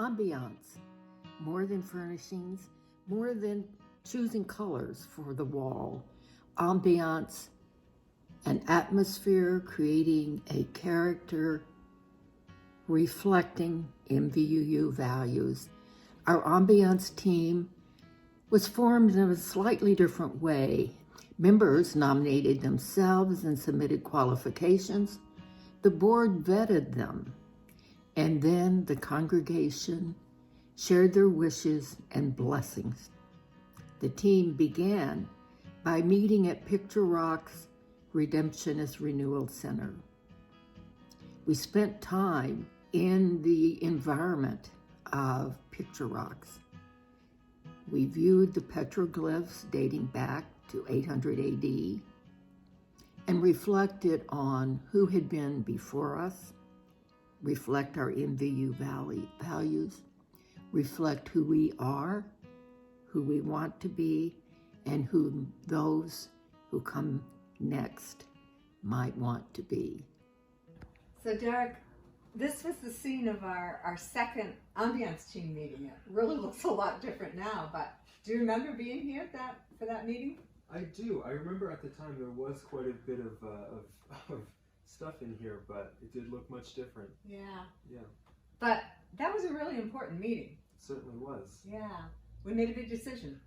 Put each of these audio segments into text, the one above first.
Ambiance, more than furnishings, more than choosing colors for the wall. Ambiance, an atmosphere creating a character reflecting MVUU values. Our Ambiance team was formed in a slightly different way. Members nominated themselves and submitted qualifications. The board vetted them, and then the congregation shared their wishes and blessings. The team began by meeting at Picture Rock's Redemptionist Renewal Center. We spent time in the environment of Picture Rocks. We viewed the petroglyphs dating back to 800 AD and reflected on who had been before us, reflect our MVU values, reflect who we are, who we want to be, and who those who come next might want to be. So Derek, this was the scene of our second Ambiance team meeting. It really looks a lot different now, but do you remember being here for that meeting? I do. I remember at the time there was quite a bit of stuff in here, but it did look much different. Yeah. Yeah. But that was a really important meeting. It certainly was. Yeah. We made a big decision.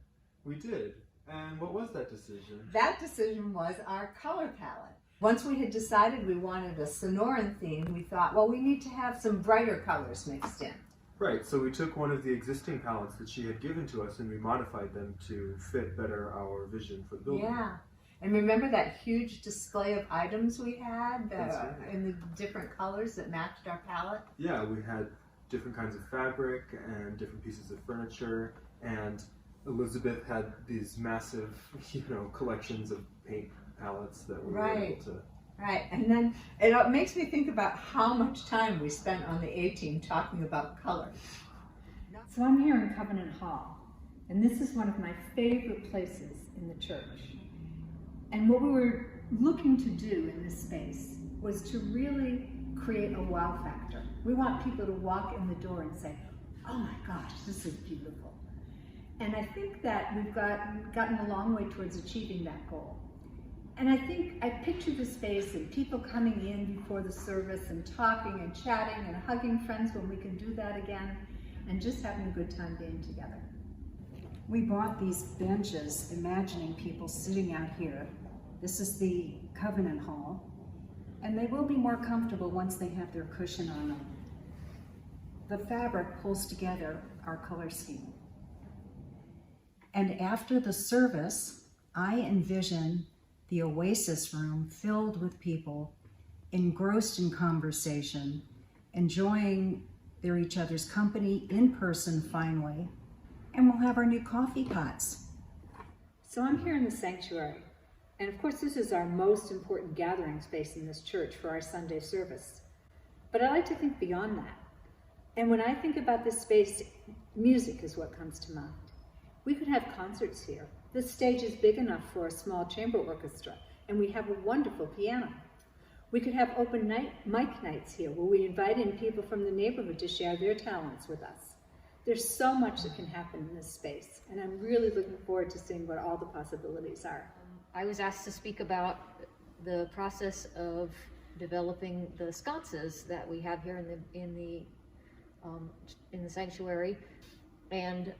We did. And what was that decision? That decision was our color palette. Once we had decided we wanted a Sonoran theme, we thought, well, we need to have some brighter colors mixed in. Right, so we took one of the existing palettes that she had given to us and we modified them to fit better our vision for the building. Yeah. And remember that huge display of items we had Right. in the different colors that matched our palette? Yeah, we had different kinds of fabric and different pieces of furniture, and Elizabeth had these massive, collections of paint palettes that we were able to... Right, and then it makes me think about how much time we spent on the A-team talking about color. So I'm here in Covenant Hall, and this is one of my favorite places in the church. And what we were looking to do in this space was to really create a wow factor. We want people to walk in the door and say, oh my gosh, this is beautiful. And I think that we've gotten a long way towards achieving that goal. And I think I picture the space and people coming in before the service and talking and chatting and hugging friends when we can do that again, and just having a good time being together. We bought these benches, imagining people sitting out here. This is the Covenant Hall, and they will be more comfortable once they have their cushion on them. The fabric pulls together our color scheme. And after the service, I envision the Oasis room filled with people engrossed in conversation, enjoying each other's company in person finally, and we'll have our new coffee pots. So I'm here in the sanctuary, and of course this is our most important gathering space in this church for our Sunday service. But I like to think beyond that. And when I think about this space, music is what comes to mind. We could have concerts here. This stage is big enough for a small chamber orchestra, and we have a wonderful piano. We could have open mic nights here where we invite in people from the neighborhood to share their talents with us. There's so much that can happen in this space, and I'm really looking forward to seeing what all the possibilities are. I was asked to speak about the process of developing the sconces that we have here in the sanctuary. And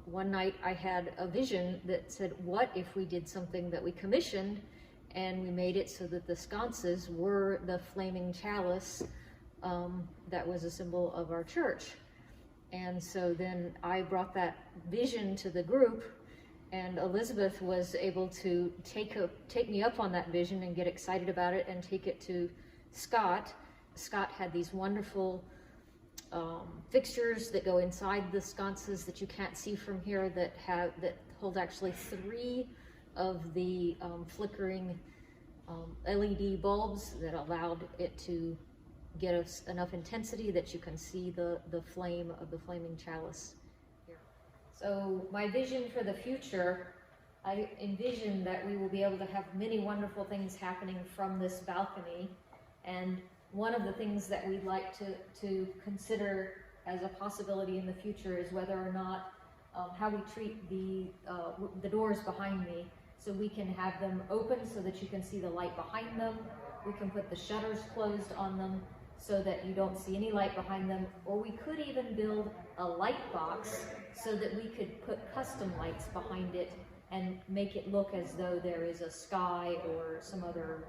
one night I had a vision that said, what if we did something that we commissioned and we made it so that the sconces were the flaming chalice that was a symbol of our church. And so then I brought that vision to the group, and Elizabeth was able to take me up on that vision and get excited about it and take it to Scott. Scott had these wonderful fixtures that go inside the sconces that you can't see from here that hold actually 3 of the flickering LED bulbs that allowed it to get us enough intensity that you can see the flame of the flaming chalice here. So my vision for the future, I envision that we will be able to have many wonderful things happening from this balcony, and one of the things that we'd like to consider as a possibility in the future is whether or not how we treat the doors behind me. So we can have them open so that you can see the light behind them. We can put the shutters closed on them so that you don't see any light behind them. Or we could even build a light box so that we could put custom lights behind it and make it look as though there is a sky or some other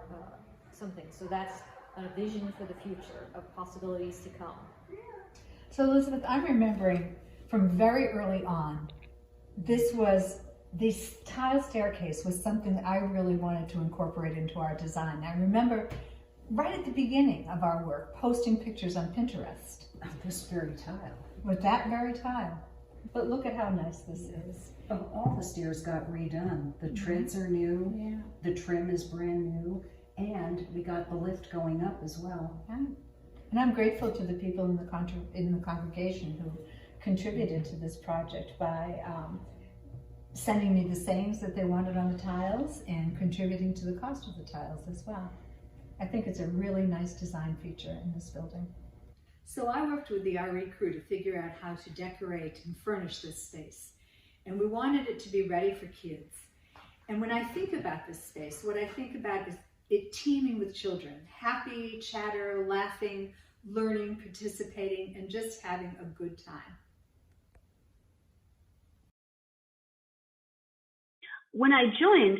something. So that's a vision for the future of possibilities to come. So Elizabeth, I'm remembering from very early on, this tile staircase was something that I really wanted to incorporate into our design. I remember right at the beginning of our work, posting pictures on Pinterest. Of this very tile. With that very tile. But look at how nice this is. Oh, all the stairs got redone. The treads are new. Yeah. The trim is brand new. And we got the lift going up as well. Yeah. And I'm grateful to the people in the congregation who contributed to this project by sending me the sayings that they wanted on the tiles and contributing to the cost of the tiles as well. I think it's a really nice design feature in this building. So I worked with the RE crew to figure out how to decorate and furnish this space. And we wanted it to be ready for kids. And when I think about this space, what I think about is it teeming with children, happy, chatter, laughing, learning, participating, and just having a good time. When I joined,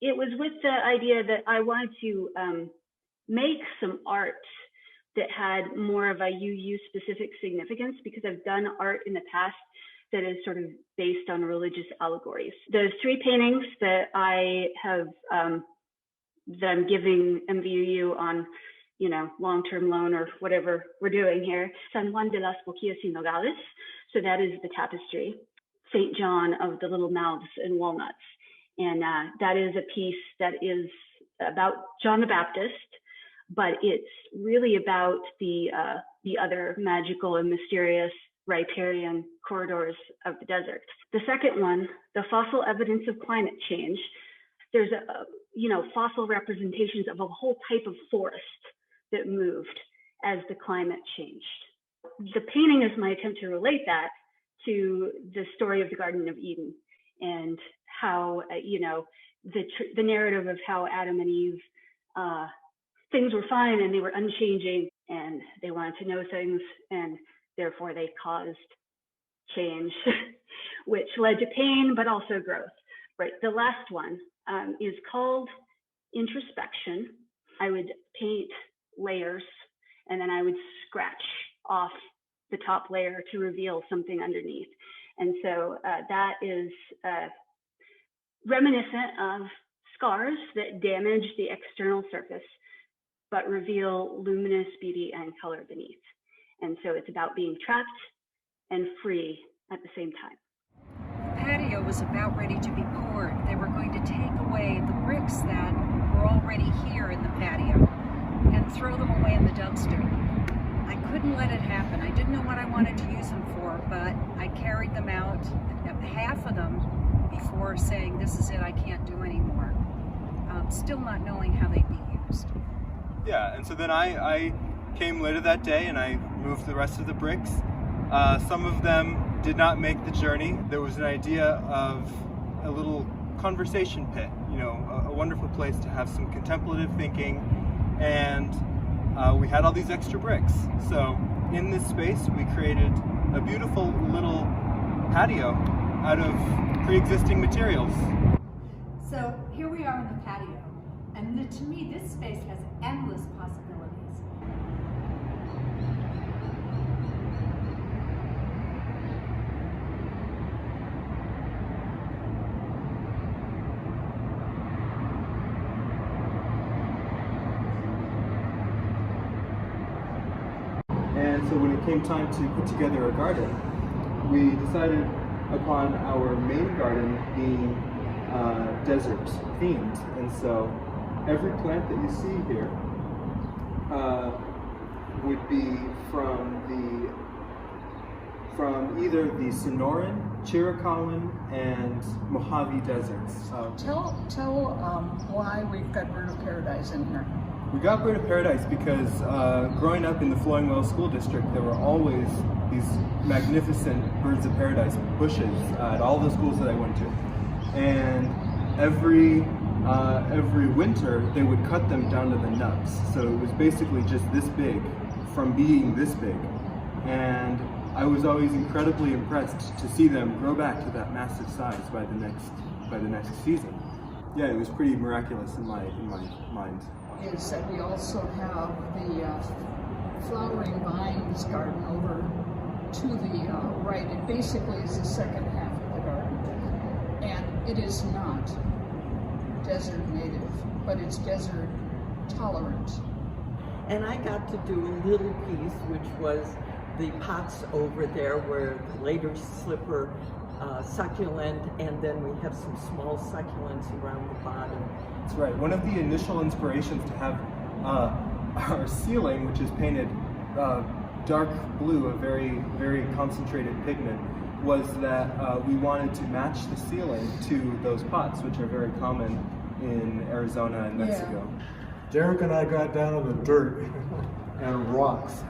it was with the idea that I wanted to make some art that had more of a UU specific significance, because I've done art in the past that is sort of based on religious allegories. Those 3 paintings that I have, that I'm giving MVUU on, long-term loan or whatever we're doing here, San Juan de las Boquillas y Nogales. So that is the tapestry. St. John of the Little Mouths and Walnuts. And that is a piece that is about John the Baptist, but it's really about the other magical and mysterious riparian corridors of the desert. The second one, the fossil evidence of climate change, there's fossil representations of a whole type of forest that moved as the climate changed. The painting is my attempt to relate that to the story of the Garden of Eden and how, the narrative of how Adam and Eve, things were fine and they were unchanging and they wanted to know things, and therefore they caused change, which led to pain, but also growth. Right. The last one is called introspection. I would paint layers and then I would scratch off the top layer to reveal something underneath. And so that is reminiscent of scars that damage the external surface, but reveal luminous beauty and color beneath. And so it's about being trapped and free at the same time. The patio was about ready to be poured. They were going to take away the bricks that were already here in the patio and throw them away in the dumpster. I couldn't let it happen. I didn't know what I wanted to use them for, but I carried them out, half of them, before saying, this is it, I can't do anymore. Still not knowing how they'd be used. Yeah, and so then I came later that day and I moved the rest of the bricks. Some of them did not make the journey. There was an idea of a little conversation pit, a wonderful place to have some contemplative thinking, and we had all these extra bricks. So in this space, we created a beautiful little patio out of pre-existing materials. So here we are in the patio, and to me this space has endless possibilities. And so when it came time to put together a garden, we decided upon our main garden being desert themed. And so every plant that you see here would be from either the Sonoran, Chiricahuan, and Mojave deserts. Tell why we've got Bird of Paradise in here. We got Bird of Paradise because growing up in the Flowing Wells School District, there were always these magnificent Birds of Paradise bushes at all the schools that I went to. And every winter, they would cut them down to the nubs. So it was basically just this big from being this big. And I was always incredibly impressed to see them grow back to that massive size by the next season. Yeah, it was pretty miraculous in my mind. Is that we also have the flowering vines garden over to the right. It basically is the second half of the garden, and it is not desert native, but it's desert tolerant. And I got to do a little piece, which was the pots over there where the later slipper succulent, and then we have some small succulents around the bottom. That's right. One of the initial inspirations to have our ceiling, which is painted dark blue, a very, very concentrated pigment, was that we wanted to match the ceiling to those pots, which are very common in Arizona and Mexico. Yeah. Derek and I got down in the dirt and rocks,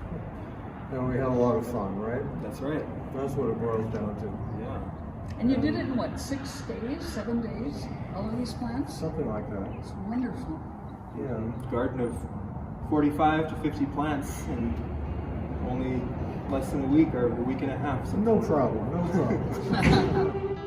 and we had a lot of fun, right? That's right. That's what it boils down to. Yeah. And you did it in what, 6 days, 7 days? All of these plants? Something like that. It's wonderful. Yeah, a garden of 45 to 50 plants in only less than a week or a week and a half. No problem, no problem.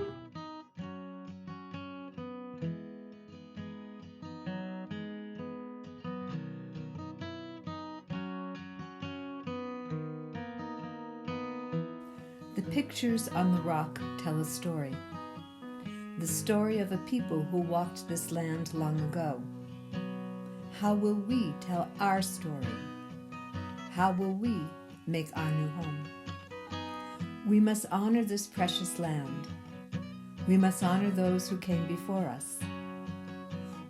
The pictures on the rock tell a story. The story of a people who walked this land long ago. How will we tell our story? How will we make our new home? We must honor this precious land. We must honor those who came before us.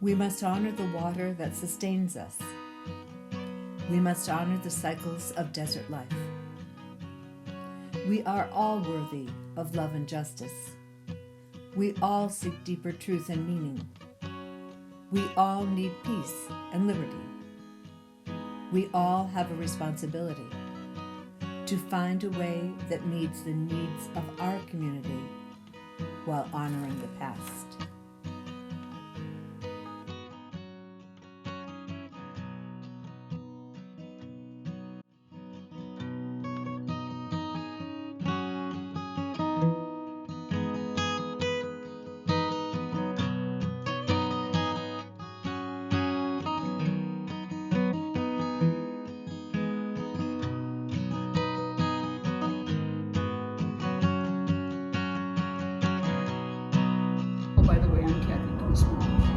We must honor the water that sustains us. We must honor the cycles of desert life. We are all worthy of love and justice. We all seek deeper truth and meaning. We all need peace and liberty. We all have a responsibility to find a way that meets the needs of our community while honoring the past.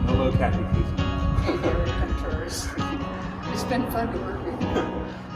Hello, Kathy. Hey, Derek and Tours. It's been fun to work with you.